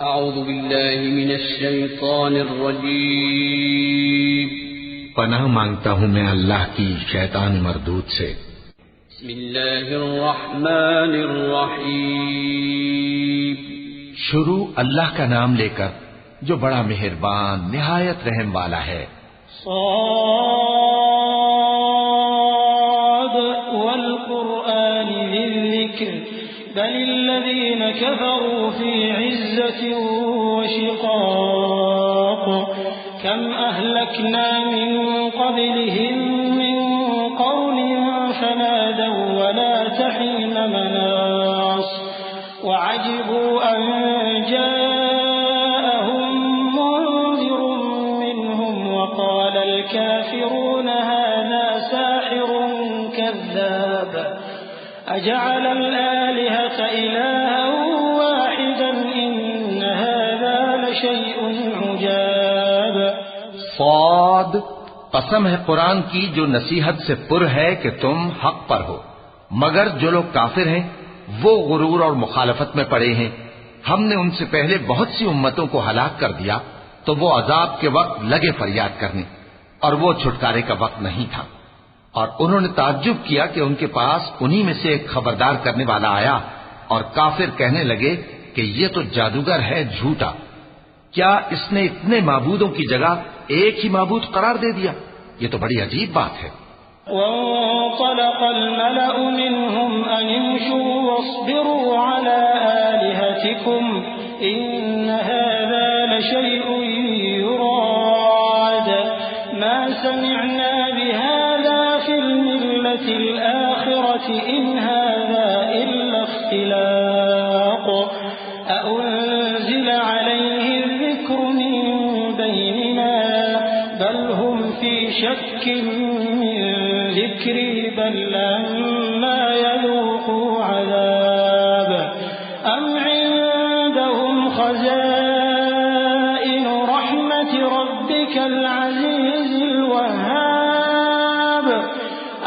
اعوذ باللہ من الشیطان الرجیم پناہ مانگتا ہوں میں اللہ کی شیطان مردود سے۔ بسم اللہ الرحمن الرحیم شروع اللہ کا نام لے کر جو بڑا مہربان نہایت رحم والا ہے۔ صاد والقرآن ذی الذکر بل الذین كفروا في عزة وشقاق كم أهلكنا من قبلهم من قرن فنادوا ولا تحين مناص وعجبوا أن جاءهم منذر منهم وقال الكافرون هذا ساحر كذاب أجعل الآلهة إلها واحدا إن هذا لشيء عجاب۔ صاد، قسم ہے قرآن کی جو نصیحت سے پر ہے کہ تم حق پر ہو، مگر جو لوگ کافر ہیں وہ غرور اور مخالفت میں پڑے ہیں۔ ہم نے ان سے پہلے بہت سی امتوں کو ہلاک کر دیا تو وہ عذاب کے وقت لگے فریاد کرنے، اور وہ چھٹکارے کا وقت نہیں تھا۔ اور انہوں نے تعجب کیا کہ ان کے پاس انہی میں سے ایک خبردار کرنے والا آیا، اور کافر کہنے لگے کہ یہ تو جادوگر ہے جھوٹا، کیا اس نے اتنے معبودوں کی جگہ ایک ہی معبود قرار دے دیا؟ یہ تو بڑی عجیب بات ہے۔ وانطلق الملأ منهم أن امشوا واصبروا على آلهتكم إن هذا لشيء يراد ما سمعنا بهذا في الملة الآخرة إن هذا إلا اختلاق أأنزل عليه الذكر من بيننا بل هم في شك من ذكري بل لما يذوقوا عذاب أم عندهم خزائن رحمة ربك العزيز الوهاب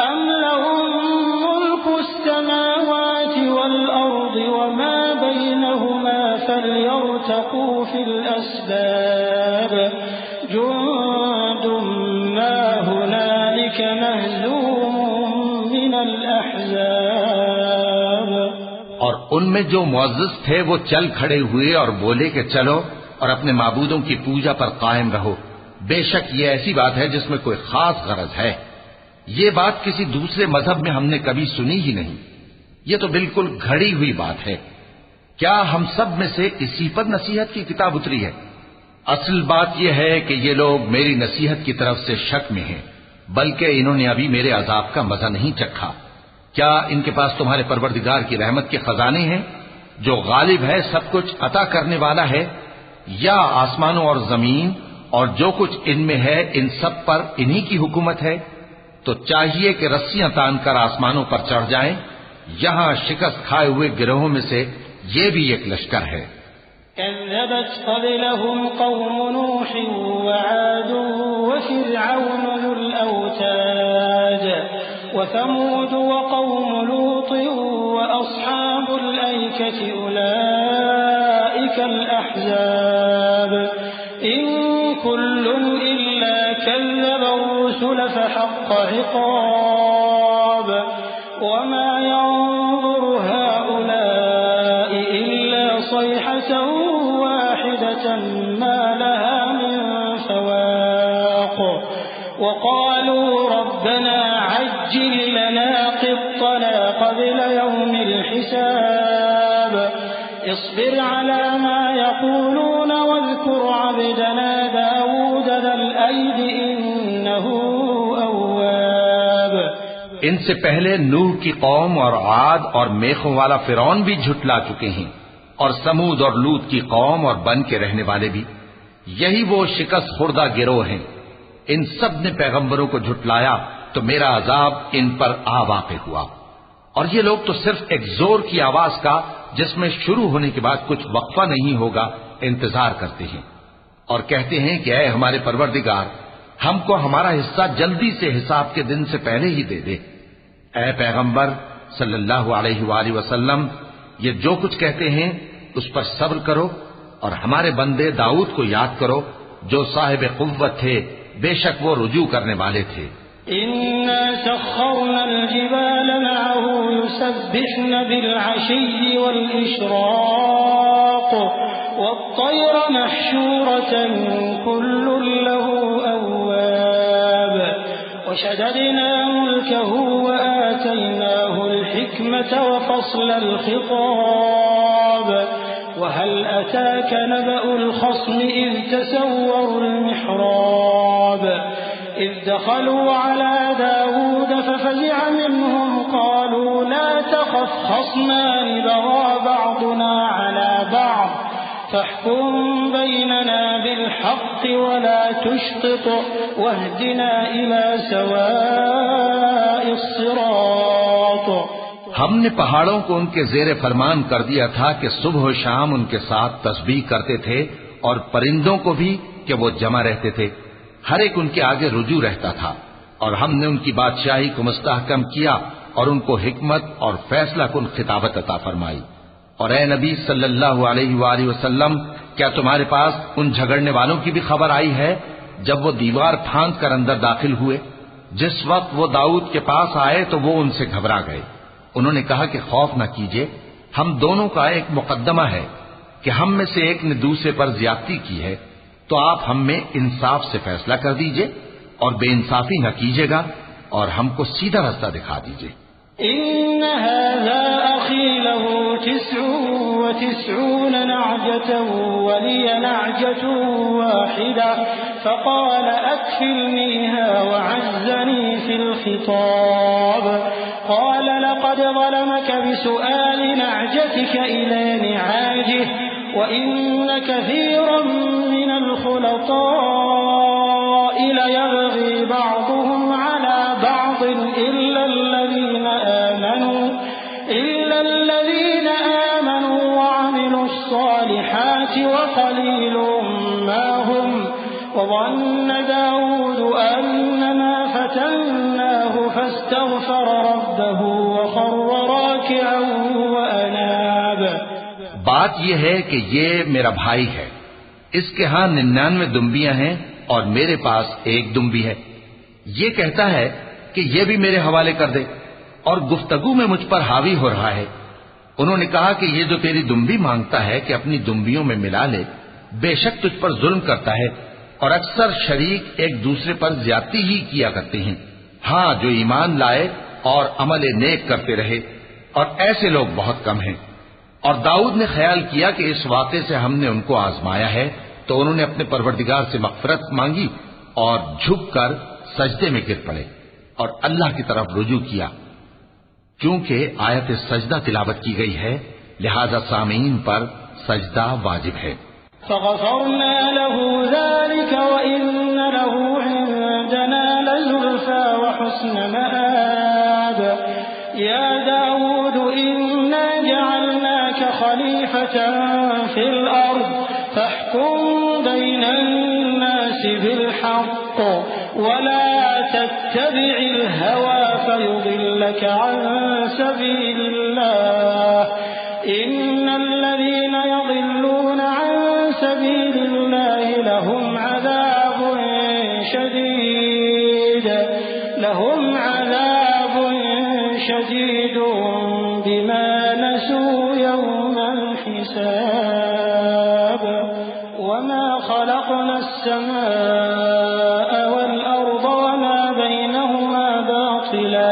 أم لهم ملك السماوات والأرض وما بينهما فليرتقوا في الأسباب جند ما هنالك مهزوم من الأحزاب۔ اور ان میں جو معزز تھے وہ چل کھڑے ہوئے اور بولے کہ چلو اور اپنے معبودوں کی پوجا پر قائم رہو، بے شک یہ ایسی بات ہے جس میں کوئی خاص غرض ہے۔ یہ بات کسی دوسرے مذہب میں ہم نے کبھی سنی ہی نہیں، یہ تو بالکل گھڑی ہوئی بات ہے۔ کیا ہم سب میں سے کسی پر نصیحت کی کتاب اتری ہے؟ اصل بات یہ ہے کہ یہ لوگ میری نصیحت کی طرف سے شک میں ہیں، بلکہ انہوں نے ابھی میرے عذاب کا مزہ نہیں چکھا۔ کیا ان کے پاس تمہارے پروردگار کی رحمت کے خزانے ہیں جو غالب ہے، سب کچھ عطا کرنے والا ہے؟ یا آسمانوں اور زمین اور جو کچھ ان میں ہے ان سب پر انہی کی حکومت ہے؟ تو چاہیے کہ رسیاں تان کر آسمانوں پر چڑھ جائیں۔ یہاں شکست کھائے ہوئے گروہوں میں سے یہ بھی ایک لشکر ہے۔ كذبت قبلهم قوم نوح وعاد وفرعون ذو الأوتاد وثمود وقوم لوط وأصحاب الأيكة أولئك الأحزاب إن كل إلا كذب الرسل فحق عقاب وما ينظر هؤلاء إلا صيحة واحدة ما لها من فواق وقالوا ربنا عجل لنا قطنا قبل يوم الحساب اصبر على ما يقولون واذكر عبدنا داود ذا الأيد إنه أواب۔ ان سے پہلے نوح کی قوم اور عاد اور میخوں والا فرعون بھی جھٹلا چکے ہیں، اور سمود اور لوط کی قوم اور بن کے رہنے والے بھی، یہی وہ شکست خوردہ گروہ ہیں۔ ان سب نے پیغمبروں کو جھٹلایا تو میرا عذاب ان پر آ واقع ہوا۔ اور یہ لوگ تو صرف ایک زور کی آواز کا جس میں شروع ہونے کے بعد کچھ وقفہ نہیں ہوگا انتظار کرتے ہیں، اور کہتے ہیں کہ اے ہمارے پروردگار، ہم کو ہمارا حصہ جلدی سے حساب کے دن سے پہلے ہی دے دے۔ اے پیغمبر صلی اللہ علیہ وآلہ وسلم، یہ جو کچھ کہتے ہیں اس پر صبر کرو اور ہمارے بندے داؤد کو یاد کرو جو صاحب قوت تھے، بے شک وہ رجوع کرنے والے تھے۔ إنا سخرنا الجبال معه يسبحن بالعشي والإشراق والطير محشورة كل له أواب وشددنا ملكه وآتيناه الحكمة وفصل الخطاب وهل أتاك نبأ الخصم إذ تسوروا المحراب إذ دخلوا على داود ففزع منهم قالوا لا تخف خصمان بغى بعضنا على بعض فاحكم بيننا بالحق ولا تشطط واهدنا إلى سواء الصراط۔ ہم نے پہاڑوں کو ان کے زیر فرمان کر دیا تھا کہ صبح و شام ان کے ساتھ تسبیح کرتے تھے، اور پرندوں کو بھی کہ وہ جمع رہتے تھے، ہر ایک ان کے آگے رجوع رہتا تھا، اور ہم نے ان کی بادشاہی کو مستحکم کیا اور ان کو حکمت اور فیصلہ کن خطابت عطا فرمائی۔ اور اے نبی صلی اللہ علیہ وآلہ وسلم، کیا تمہارے پاس ان جھگڑنے والوں کی بھی خبر آئی ہے جب وہ دیوار پھاند کر اندر داخل ہوئے؟ جس وقت وہ داؤد کے پاس آئے تو وہ ان سے گھبرا گئے۔ انہوں نے کہا کہ خوف نہ کیجیے، ہم دونوں کا ایک مقدمہ ہے کہ ہم میں سے ایک نے دوسرے پر زیادتی کی ہے، تو آپ ہم میں انصاف سے فیصلہ کر دیجئے اور بے انصافی نہ کیجیے گا، اور ہم کو سیدھا رستہ دکھا دیجئے۔ إن هذا أخي له 99 نعجة ولي نعجة واحدة فقال أكفلنيها وعزني في الخطاب قال لقد ظلمك بسؤال نعجتك إلى نعاجه وإن كثيرا من الخلطاء ليبغي بعضهم على بعض إلا الذين آمنوا وعملوا الصالحات وقليل ما هم وظن داود أنما فتناه فاستغفر ربه وخر راكعا وأناب۔ بات یہ ہے کہ یہ میرا بھائی ہے، اس کے ہاں 99 دمبیاں ہیں اور میرے پاس ایک دمبی ہے، یہ کہتا ہے کہ یہ بھی میرے حوالے کر دے، اور گفتگو میں مجھ پر حاوی ہو رہا ہے۔ انہوں نے کہا کہ یہ جو تیری دمبی مانگتا ہے کہ اپنی دمبیوں میں ملا لے، بے شک تجھ پر ظلم کرتا ہے، اور اکثر شریک ایک دوسرے پر زیادتی ہی کیا کرتے ہیں۔ ہاں، جو ایمان لائے اور عمل نیک کرتے رہے، اور ایسے لوگ بہت کم ہیں۔ اور داؤد نے خیال کیا کہ اس واقعے سے ہم نے ان کو آزمایا ہے، تو انہوں نے اپنے پروردگار سے مغفرت مانگی اور جھک کر سجدے میں گر پڑے اور اللہ کی طرف رجوع کیا۔ چونکہ آیت سجدہ تلاوت کی گئی ہے، لہذا سامعین پر سجدہ واجب ہے۔ فغفرنا له ذلك وإن له عندنا لزلفى وحسن مآب يا داود إنا جعلناك خليفة في الأرض فاحكم بين الناس بالحق ولا تتبع الهوى فيضلك عن سبيل الله إن الذين يضلون عن سبيل الله لهم عذاب شديد بما نسوا يوم الحساب وما خلقنا السماء والأرض وما بينهما باطلا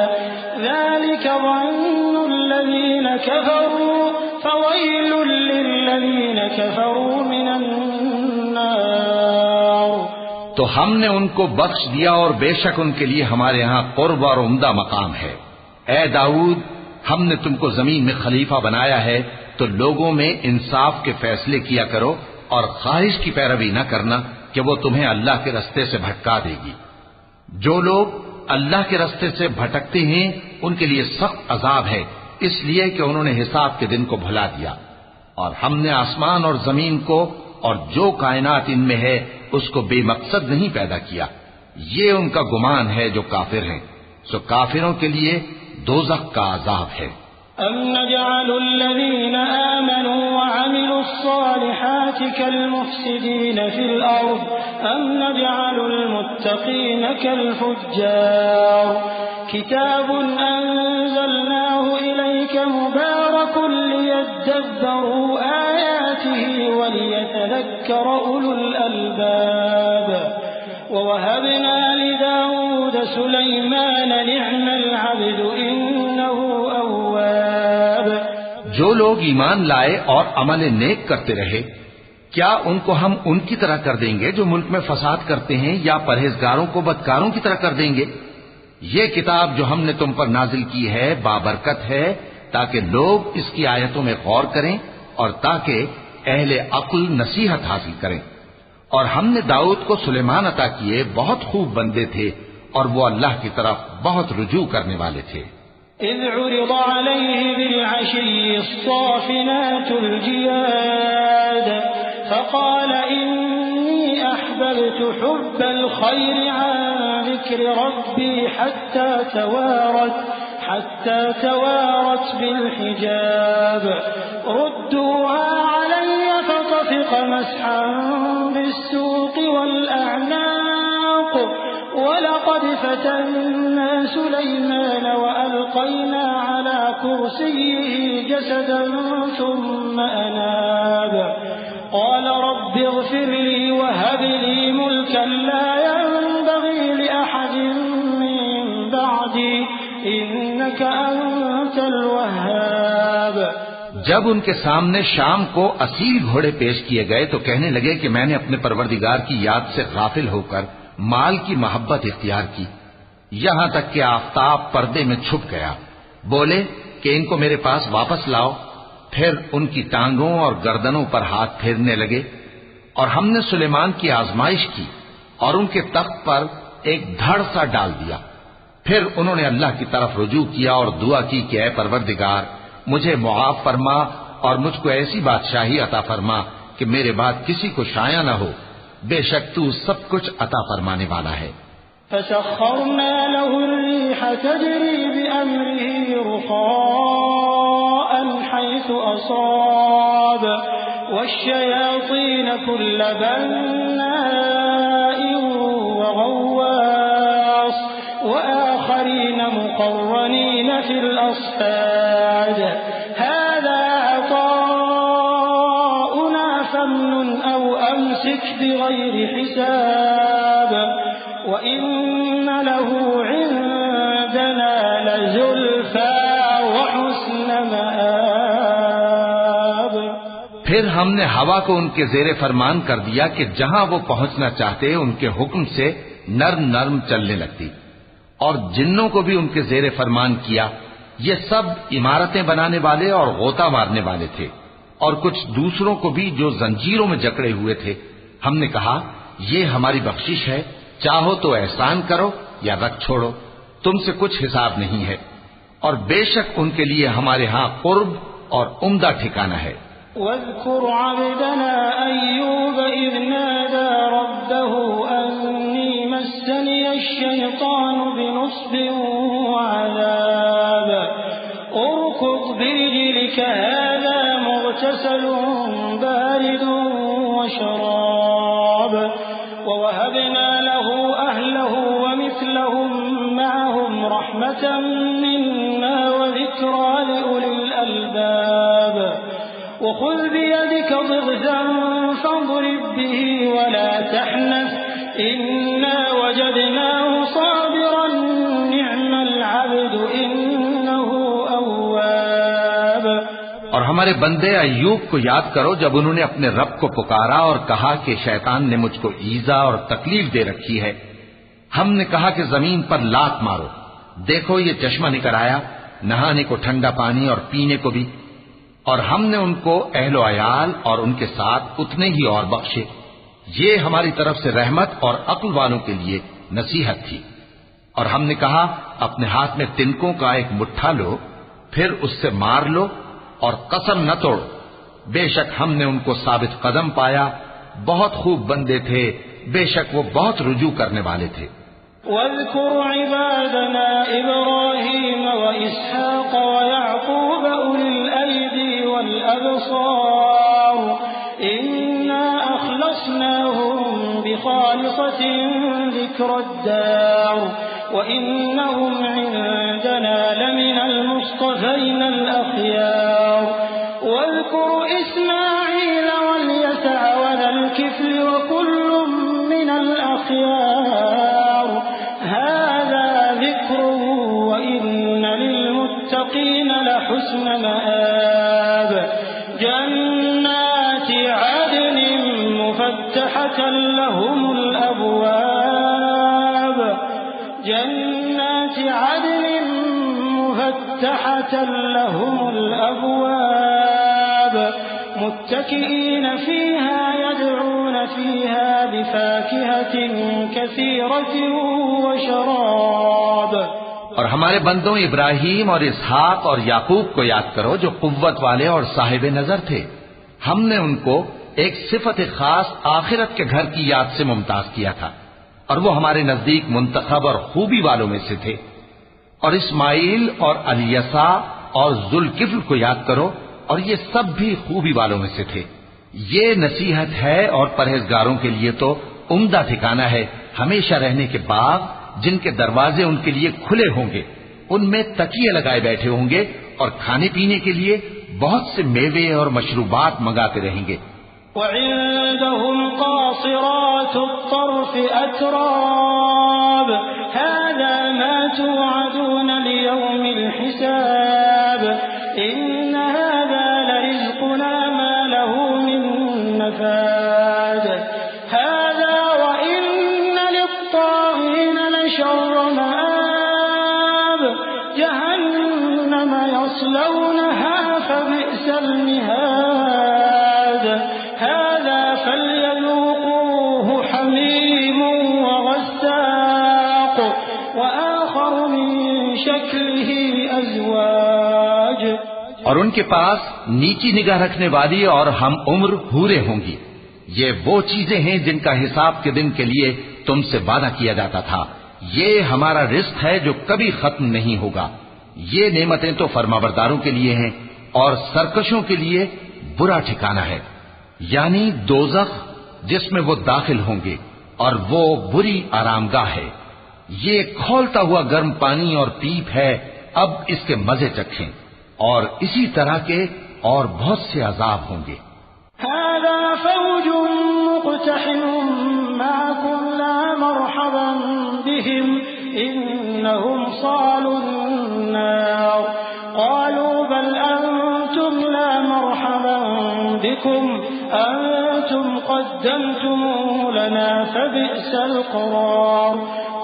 ذلك ظن الذين كفروا فويل للذين كفروا من النار۔ تو ہم نے ان کو بخش دیا اور بے شک ان کے لیے ہمارے ہاں قرب اور عمدہ مقام ہے۔ اے داؤد، ہم نے تم کو زمین میں خلیفہ بنایا ہے، تو لوگوں میں انصاف کے فیصلے کیا کرو اور خواہش کی پیروی نہ کرنا کہ وہ تمہیں اللہ کے رستے سے بھٹکا دے گی۔ جو لوگ اللہ کے رستے سے بھٹکتے ہیں ان کے لیے سخت عذاب ہے، اس لیے کہ انہوں نے حساب کے دن کو بھلا دیا۔ اور ہم نے آسمان اور زمین کو اور جو کائنات ان میں ہے اس کو بے مقصد نہیں پیدا کیا۔ یہ ان کا گمان ہے جو کافر ہیں، سو کافروں کے لیے دوزخ کا عذاب ہے۔ أم نجعل الذين آمنوا وعملوا الصالحات كالمفسدين في الأرض أم نجعل المتقين كالفجار كتاب أنزلناه إليك مبارك ليدبروا آياته وليتذكر أولو الألباب ووهبنا لداود سليمان نعم العبد إنه أواب. جو لوگ ایمان لائے اور عمل نیک کرتے رہے کیا ان کو ہم ان کی طرح کر دیں گے جو ملک میں فساد کرتے ہیں یا پرہیزگاروں کو بدکاروں کی طرح کر دیں گے؟ یہ کتاب جو ہم نے تم پر نازل کی ہے بابرکت ہے تاکہ لوگ اس کی آیتوں میں غور کریں اور تاکہ اہل عقل نصیحت حاصل کریں. اور ہم نے داؤد کو سلیمان عطا کیے بہت خوب بندے تھے اور وہ اللہ کی طرف بہت رجوع کرنے والے تھے. إذ عرض عليه بالعشي الصافنات الجياد فقال إني أحببت حب الخير عن ذكر ربي حتى توارت بالحجاب ردوها علي فطفق مسحا بالسوق والأعناق ولقد فتنا سليمان وألقينا على كرسيه جسدا ثم أناب قال رب اغفر لي وهب لي ملكا لا ينبغي لأحد من بعدي إنك أنت الوهاب. جب ان کے سامنے شام کو اصیل گھوڑے پیش کیے گئے تو کہنے لگے کہ میں نے اپنے پروردگار کی یاد سے غافل ہو کر مال کی محبت اختیار کی یہاں تک کہ آفتاب پردے میں چھپ گیا. بولے کہ ان کو میرے پاس واپس لاؤ. پھر ان کی ٹانگوں اور گردنوں پر ہاتھ پھیرنے لگے اور ہم نے سلیمان کی آزمائش کی اور ان کے تخت پر ایک دھڑ سا ڈال دیا. پھر انہوں نے اللہ کی طرف رجوع کیا اور دعا کی کہ اے پروردگار مجھے معاف فرما اور مجھ کو ایسی بادشاہی عطا فرما کہ میرے بعد کسی کو شایع نہ ہو. بے شک تو سب کچھ عطا فرمانے والا ہے. فسخرنا له الريح تجري بأمره رخاء حيث أصاب والشياطين كل بناء وغواص وآخرين مقرنين في الأصفاد هذا عطاؤنا فامنن أو أمسك بغير حساب وإن له عندنا لزلفى وحسن مآب. پھر ہم نے ہوا کو ان کے زیر فرمان کر دیا کہ جہاں وہ پہنچنا چاہتے ان کے حکم سے نرم نرم چلنے لگتی اور جنوں کو بھی ان کے زیر فرمان کیا. یہ سب عمارتیں بنانے والے اور غوطہ مارنے والے تھے اور کچھ دوسروں کو بھی جو زنجیروں میں جکڑے ہوئے تھے. ہم نے کہا یہ ہماری بخشش ہے چاہو تو احسان کرو یا رکھ چھوڑو تم سے کچھ حساب نہیں ہے اور بے شک ان کے لیے ہمارے ہاں قرب اور عمدہ ٹھکانہ ہے. واذكر عبدنا أيوب إذ نادى ربه أني مسني الشيطان بنصب وعذاب اركض برجلك هذا مغتسل بارد وشراب ووهبنا له أهله ومثلهم معهم رحمة منا وذكرى لأولي الألباب وخذ بيدك ضغثا فاضرب به ولا تحنث إنا وجدناه صابرا نعم العبد إنه أواب. اور ہمارے بندے ایوب کو یاد کرو جب انہوں نے اپنے رب کو پکارا اور کہا کہ شیطان نے مجھ کو ایذا اور تکلیف دے رکھی ہے. ہم نے کہا کہ زمین پر لات مارو دیکھو یہ چشمہ نکل آیا نہانے کو ٹھنڈا پانی اور پینے کو بھی. اور ہم نے ان کو اہل و عیال اور ان کے ساتھ اتنے ہی اور بخشے. یہ ہماری طرف سے رحمت اور عقل والوں کے لیے نصیحت تھی. اور ہم نے کہا اپنے ہاتھ میں تنکوں کا ایک مٹھا لو پھر اس سے مار لو اور قسم نہ توڑو. بے شک ہم نے ان کو ثابت قدم پایا بہت خوب بندے تھے بے شک وہ بہت رجوع کرنے والے تھے. واذكر عبادنا إبراهيم وإسحاق ويعقوب أولي الأيدي والأبصار إنا أخلصناهم بخالصة ذكر الدار وإنهم عندنا لمن المصطفين الأخيار واذكر إسماعيل واليسع وذا الكفل وكل من الأخيار هذا ذكر وإن للمتقين لحسن مآب جنات عدن مفتحة لهم الأبواب متكئين فيها يدعون فيها بفاكهة كثيرة وشراب اور ہمارے بندوں ابراہیم اور اسحاق اور یعقوب کو یاد کرو جو قوت والے اور صاحب نظر تھے. ہم نے ان کو ایک صفت خاص آخرت کے گھر کی یاد سے ممتاز کیا تھا اور وہ ہمارے نزدیک منتخب اور خوبی والوں میں سے تھے. اور اسماعیل اور الیسع اور ذوالکفل کو یاد کرو اور یہ سب بھی خوبی والوں میں سے تھے. یہ نصیحت ہے اور پرہیزگاروں کے لیے تو عمدہ ٹھکانہ ہے ہمیشہ رہنے کے باغ جن کے دروازے ان کے لیے کھلے ہوں گے, ان میں تکیے لگائے بیٹھے ہوں گے اور کھانے پینے کے لیے بہت سے میوے اور مشروبات منگاتے رہیں گے. وعندهم قاصرات الطرف أتراب هذا ما توعدون ليوم الحساب إن هذا لرزقنا ما له من نفاد هذا وإن للطاغين لشر مآب جهنم يصلونها فبئس المهاد هذا فليذوقوه حميم وغساق وآخر من شكله أزواج. اور ان کے پاس نیچی نگاہ رکھنے والی اور ہم عمر حوریں ہوں گی. یہ وہ چیزیں ہیں جن کا حساب کے دن کے لیے تم سے وعدہ کیا جاتا تھا. یہ ہمارا رزق ہے جو کبھی ختم نہیں ہوگا. یہ نعمتیں تو فرمانبرداروں کے لیے ہیں اور سرکشوں کے لیے برا ٹھکانہ ہے, یعنی دوزخ جس میں وہ داخل ہوں گے اور وہ بری آرامگاہ ہے. یہ کھولتا ہوا گرم پانی اور پیپ ہے, اب اس کے مزے چکھیں. اور اسی طرح کے اور بہت سے عذاب ہوں گے. هذا فوج مقتحم معكم لا مرحبا بهم إنهم صالوا النار قالوا بل أنتم لا مرحبا بكم أنتم قدمتموه لنا فبئس القرار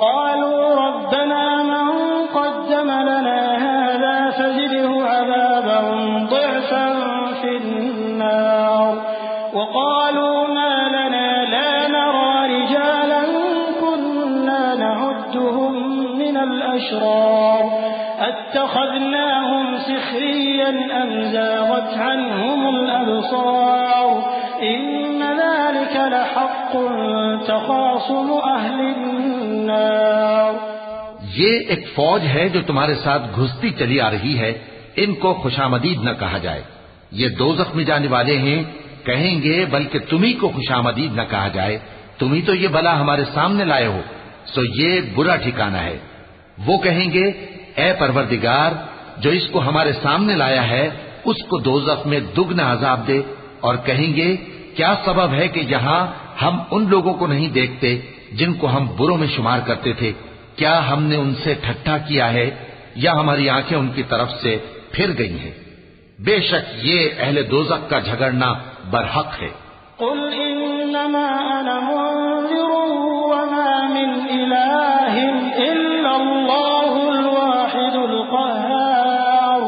قالوا ربنا من قدم لنا هذا فزده عذابا ضعفا في النار وقالوا ما لنا لا نرى رجالا كنا نعدهم من الأشرار اتخذناهم سخريا أم زاغت عنهم الأبصار إن ذلك لحق تخاصم أهل النار. یہ ایک فوج ہے جو تمہارے ساتھ گھستی چلی آ رہی ہے, ان کو خوشامدید نہ کہا جائے. یہ دوزخ میں جانے والے ہیں, کہیں گے بلکہ تمہیں کو خوشامدید نہ کہا جائے, تمہیں تو یہ بلا ہمارے سامنے لائے ہو, سو یہ برا ٹھکانہ ہے. وہ کہیں گے اے پروردگار جو اس کو ہمارے سامنے لایا ہے اس کو دوزخ میں دگنا عذاب دے, اور کہیں گے کیا سبب ہے کہ یہاں ہم ان لوگوں کو نہیں دیکھتے جن کو ہم بروں میں شمار کرتے تھے, کیا ہم نے ان سے ٹھٹھا کیا ہے یا ہماری آنکھیں ان کی طرف سے پھر گئی ہیں. بے شک یہ اہل دوزخ کا جھگڑنا برحق ہے. قل انما انا منذر وما من اله الا الله الواحد القهار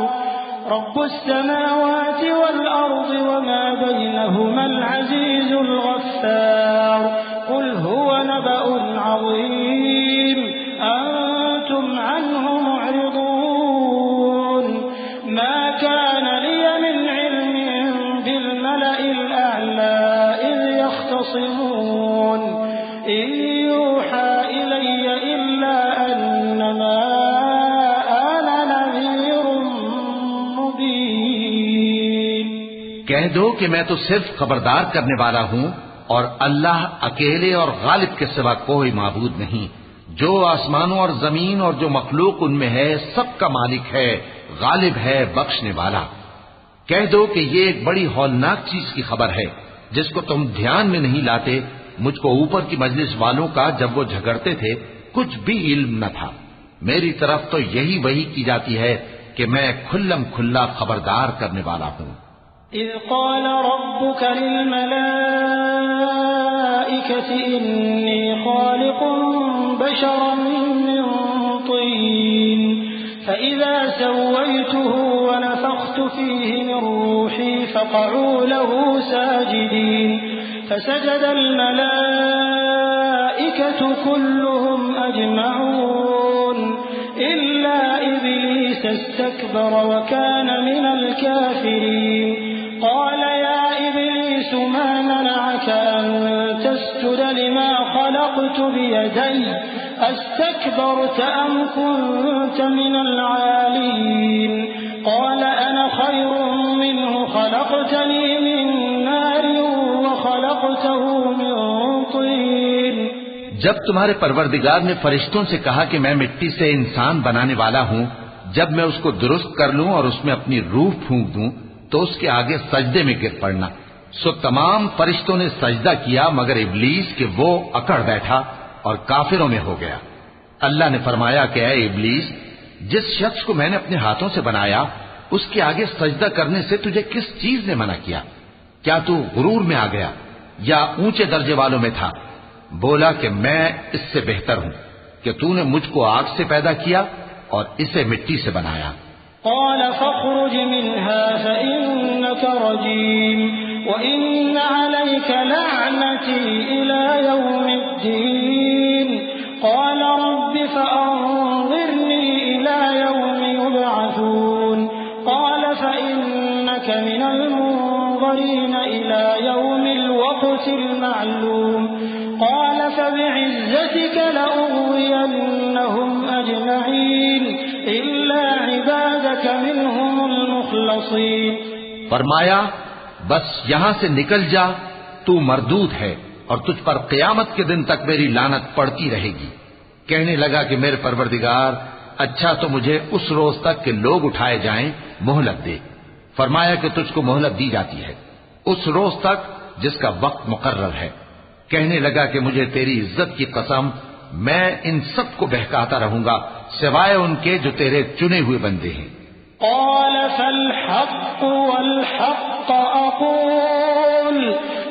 رب السماوات والارض وما بينهما العزيز الغفار قل هو نبأ عظيم أنتم عنه معرضون ما كان لي من علم بالملأ الأعلى إذ يختصمون إن يوحى إلي إلا دو کہ میں تو صرف خبردار کرنے والا ہوں اور اللہ اکیلے اور غالب کے سوا کوئی معبود نہیں، جو آسمانوں اور زمین اور جو مخلوق ان میں ہے سب کا مالک ہے، غالب ہے، بخشنے والا۔ کہہ دو کہ یہ ایک بڑی ہولناک چیز کی خبر ہے جس کو تم دھیان میں نہیں لاتے۔ مجھ کو اوپر کی مجلس والوں کا جب وہ جھگڑتے تھے کچھ بھی علم نہ تھا، میری طرف تو یہی وحی کی جاتی ہے کہ میں کھلم کھلا خبردار کرنے والا ہوں۔ اذ قال ربك للملائكة إني خالق بشرا من طين فإذا سويته ونفخت فيه من روحي فقعوا له ساجدين فسجد الملائكة كلهم أجمعون إلا إبليس استكبر وكان من الكافرين قال يا إبليس ما منعك أن تسجد لما خلقت بيدي أستكبرت أم كنت من العالين قال أنا خير منه خلقتني من نار وخلقته من طين۔ جب تمہارے پروردگار نے فرشتوں سے کہا کہ میں مٹی سے انسان بنانے والا ہوں، جب میں اس کو درست کر لوں اور اس میں اپنی روح پھونک دوں تو اس کے آگے سجدے میں گر پڑنا، سو تمام فرشتوں نے سجدہ کیا مگر ابلیس کہ وہ اکڑ بیٹھا اور کافروں میں ہو گیا۔ اللہ نے فرمایا کہ اے ابلیس، جس شخص کو میں نے اپنے ہاتھوں سے بنایا اس کے آگے سجدہ کرنے سے تجھے کس چیز نے منع کیا؟ کیا تو غرور میں آ گیا یا اونچے درجے والوں میں تھا؟ بولا کہ میں اس سے بہتر ہوں کہ تو نے مجھ کو آگ سے پیدا کیا اور اسے مٹی سے بنایا۔ قال فاخرج منها فإنك رجيم وإن عليك لعنتي إلى يوم الدين قال رب فأنظرني إلى يوم يبعثون قال فإنك من المنظرين إلى يوم الوقت المعلوم قال فبعزتك لأغوينهم أجمعين إلا عبادك منهم المخلصين۔ فرمایا بس یہاں سے نکل جا، تو مردود ہے اور تجھ پر قیامت کے دن تک میری لعنت پڑتی رہے گی۔ کہنے لگا کہ میرے پروردگار اچھا تو مجھے اس روز تک کہ لوگ اٹھائے جائیں مہلت دے۔ فرمایا کہ تجھ کو مہلت دی جاتی ہے اس روز تک جس کا وقت مقرر ہے۔ کہنے لگا کہ مجھے تیری عزت کی قسم میں ان سب کو بہکاتا رہوں گا سوائے ان کے جو تیرے چنے ہوئے بندے ہیں۔ قال فالحق والحق أقول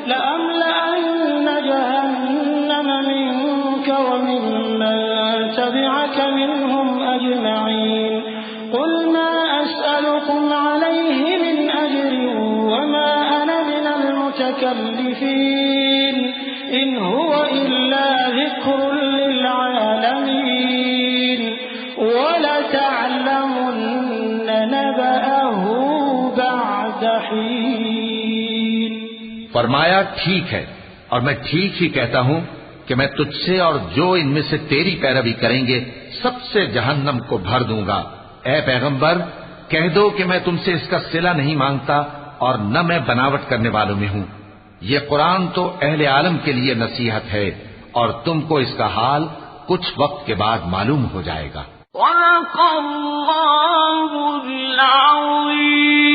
لأملأن جهنم منك وممن تبعك منهم أجمعين قل ما أسألكم عليه من أجر وما أنا من المتكلفين إن هو إلا ذكر للعالمين ولتعلمن نبأه بعد حين۔ فرمایا ٹھیک ہے اور میں ٹھیک ہی کہتا ہوں کہ میں تجھ سے اور جو ان میں سے تیری پیروی کریں گے سب سے جہنم کو بھر دوں گا۔ اے پیغمبر کہہ دو کہ میں تم سے اس کا صلہ نہیں مانگتا اور نہ میں بناوٹ کرنے والوں میں ہوں۔ یہ قرآن تو اہل عالم کے لیے نصیحت ہے اور تم کو اس کا حال کچھ وقت کے بعد معلوم ہو جائے گا۔ صدق اللہ العظیم۔